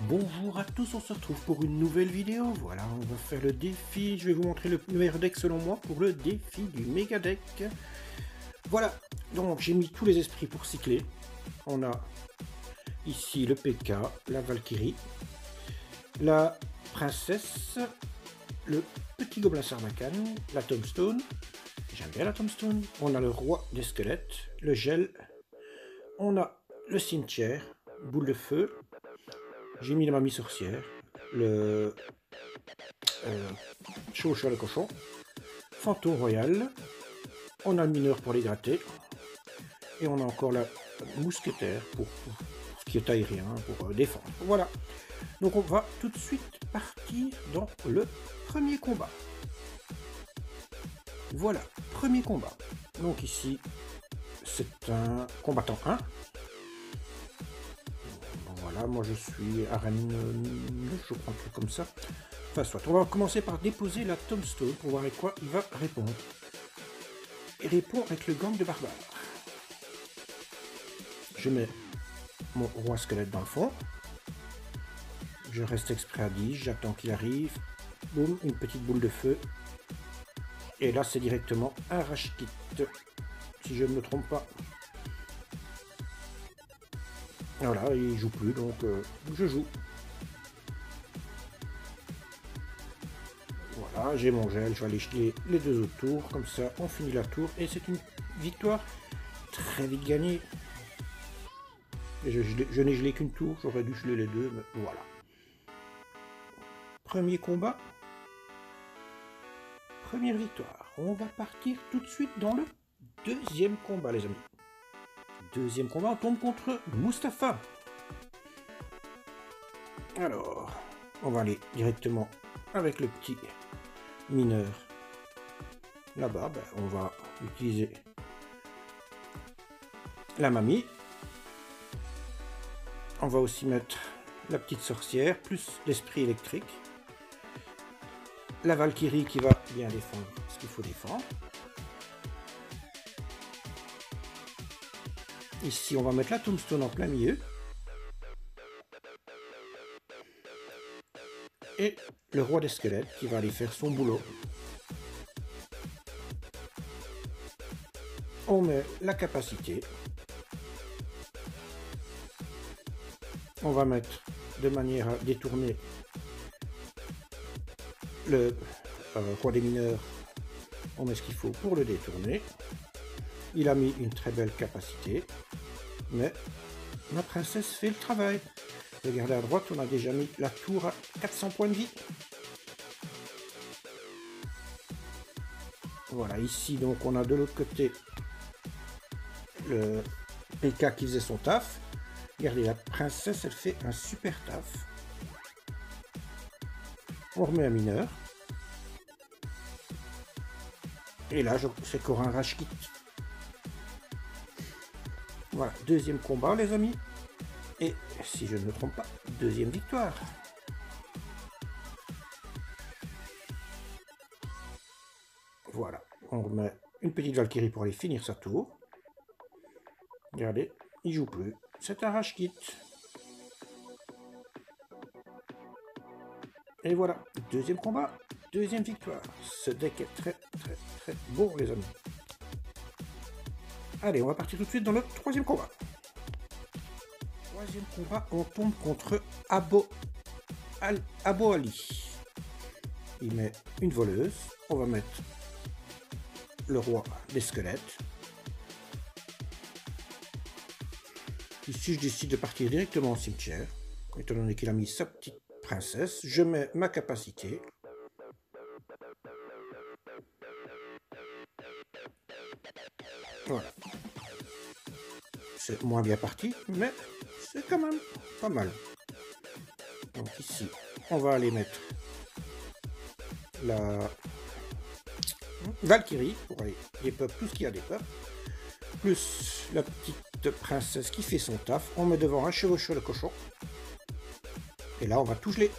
Bonjour à tous, on se retrouve pour une nouvelle vidéo. Voilà, on va faire le défi. Je vais vous montrer le meilleur deck selon moi pour le défi du méga deck. Voilà, donc j'ai mis tous les esprits pour cycler. On a ici le PK, la Valkyrie, la princesse, le petit gobelin Sarbacane, la Tombstone. J'aime bien la Tombstone. On a le roi des squelettes, le gel. On a le cimetière, boule de feu. J'ai mis la mamie sorcière, le chevaucheur le cochon, fantôme royal, on a le mineur pour les gratter, et on a encore la mousquetaire pour ce qui est aérien, pour défendre. Voilà, donc on va tout de suite partir dans le premier combat. Voilà, premier combat. Donc ici, c'est un combattant 1. Voilà, moi je suis arène 9, je crois, un truc comme ça. Enfin, soit. On va commencer par déposer la Tombstone pour voir avec quoi il va répondre. Il répond avec le gang de barbares. Je mets mon roi squelette dans le fond. Je reste exprès à 10, j'attends qu'il arrive. Boum, une petite boule de feu. Et là, c'est directement un rage kit, si je ne me trompe pas. Voilà, il joue plus, donc je joue. Voilà, j'ai mon gel, je vais aller jeter les deux autres tours, comme ça on finit la tour, et c'est une victoire très vite gagnée. Et je n'ai gelé qu'une tour, j'aurais dû geler les deux, mais voilà. Premier combat, première victoire. On va partir tout de suite dans le deuxième combat, les amis. Deuxième combat, on tombe contre Mustapha. Alors, on va aller directement avec le petit mineur. Là-bas, on va utiliser la mamie. On va aussi mettre la petite sorcière, plus l'esprit électrique. La Valkyrie qui va bien défendre ce qu'il faut défendre. Ici, on va mettre la Tombstone en plein milieu. Et le roi des squelettes qui va aller faire son boulot. On met la capacité. On va mettre de manière à détourner le roi des mineurs. On met ce qu'il faut pour le détourner. Il a mis une très belle capacité. Mais ma princesse fait le travail. Regardez à droite, on a déjà mis la tour à 400 points de vie. Voilà, ici, donc, on a de l'autre côté le PK qui faisait son taf. Regardez, la princesse, elle fait un super taf. On remet un mineur. Et là, c'est encore un rage kit. Voilà, deuxième combat, les amis. Et si je ne me trompe pas, deuxième victoire. Voilà, on remet une petite Valkyrie pour aller finir sa tour. Regardez, il joue plus. C'est un rage kit. Et voilà, deuxième combat, deuxième victoire. Ce deck est très bon, les amis. Allez, on va partir tout de suite dans le troisième combat. Troisième combat, on tombe contre Abo Ali. Il met une voleuse. On va mettre le roi des squelettes. Ici, je décide de partir directement au cimetière. Étant donné qu'il a mis sa petite princesse, je mets ma capacité. Voilà. C'est moins bien parti, mais c'est quand même pas mal. Donc ici, on va aller mettre la Valkyrie pour aller dépeuple tout ce qu'il y a des peuples, plus la petite princesse qui fait son taf. On met devant un chevaucheur le cochon. Et là, on va tout geler.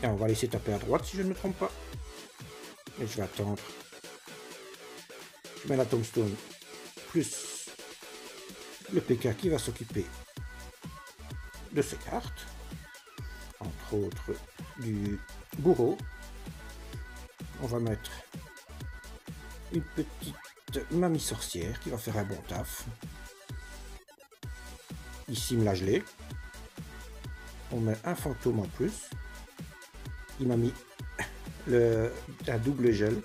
Et on va laisser taper à droite si je ne me trompe pas. Et je vais attendre. Je mets la Tombstone plus le PK qui va s'occuper de ces cartes, entre autres du bourreau. On va mettre une petite mamie sorcière qui va faire un bon taf. Ici, me la gelée. On met un fantôme en plus. Il m'a mis un double gel.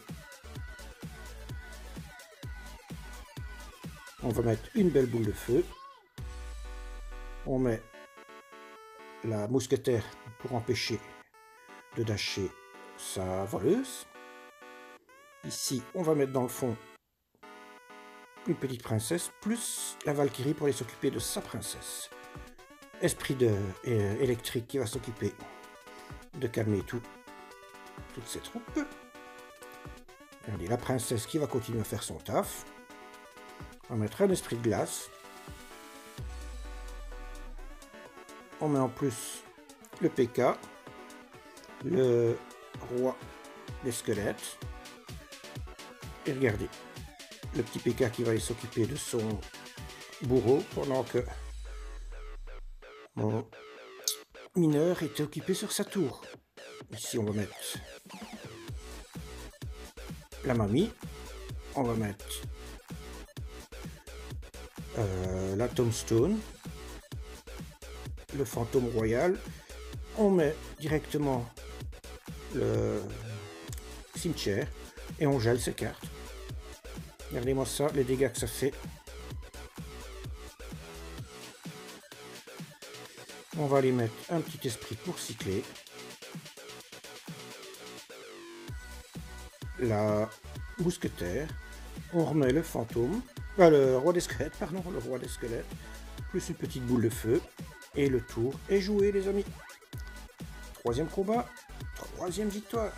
On va mettre une belle boule de feu. On met la mousquetaire pour empêcher de dasher sa voleuse. Ici, on va mettre dans le fond une petite princesse, plus la Valkyrie pour aller s'occuper de sa princesse. Esprit électrique qui va s'occuper de calmer toutes ces troupes. Regardez, la princesse qui va continuer à faire son taf. On va mettre un esprit de glace. On met en plus le PK, le roi des squelettes. Et regardez, le petit PK qui va aller s'occuper de son bourreau pendant que mon mineur était occupé sur sa tour. Ici, on va mettre la mamie. On va mettre la tombstone, le fantôme royal. On met directement le cimetière et on gèle ces cartes. Regardez-moi ça, les dégâts que ça fait. On va aller mettre un petit esprit pour cycler. La mousquetaire. On remet le fantôme. Le roi des squelettes, pardon, le roi des squelettes. Plus une petite boule de feu. Et le tour est joué, les amis. Troisième combat. Troisième victoire.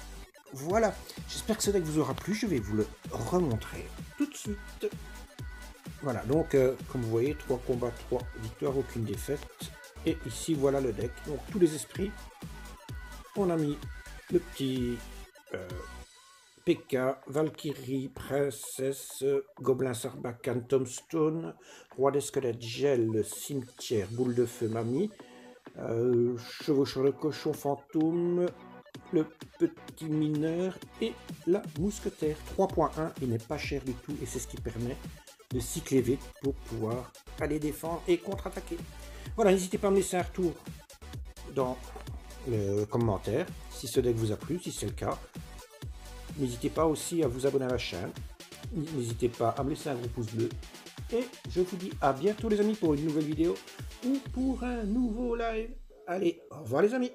Voilà. J'espère que ce deck vous aura plu. Je vais vous le remontrer tout de suite. Voilà, donc, comme vous voyez, 3 combats, 3 victoires, aucune défaite. Et ici, voilà le deck. Donc, tous les esprits. On a mis le petit PK, Valkyrie, Princesse, Gobelin Sarbacane, Tombstone, Roi des Squelettes, Gel, Cimetière, Boule de Feu, Mamie, Chevaucheur de Cochon, Fantôme, le petit mineur et la mousquetaire. 3.1, il n'est pas cher du tout et c'est ce qui permet de cycler vite pour pouvoir aller défendre et contre-attaquer. Voilà, n'hésitez pas à me laisser un retour dans le commentaire si ce deck vous a plu, si c'est le cas. N'hésitez pas aussi à vous abonner à la chaîne. N'hésitez pas à me laisser un gros pouce bleu. Et je vous dis à bientôt les amis pour une nouvelle vidéo ou pour un nouveau live. Allez, au revoir les amis.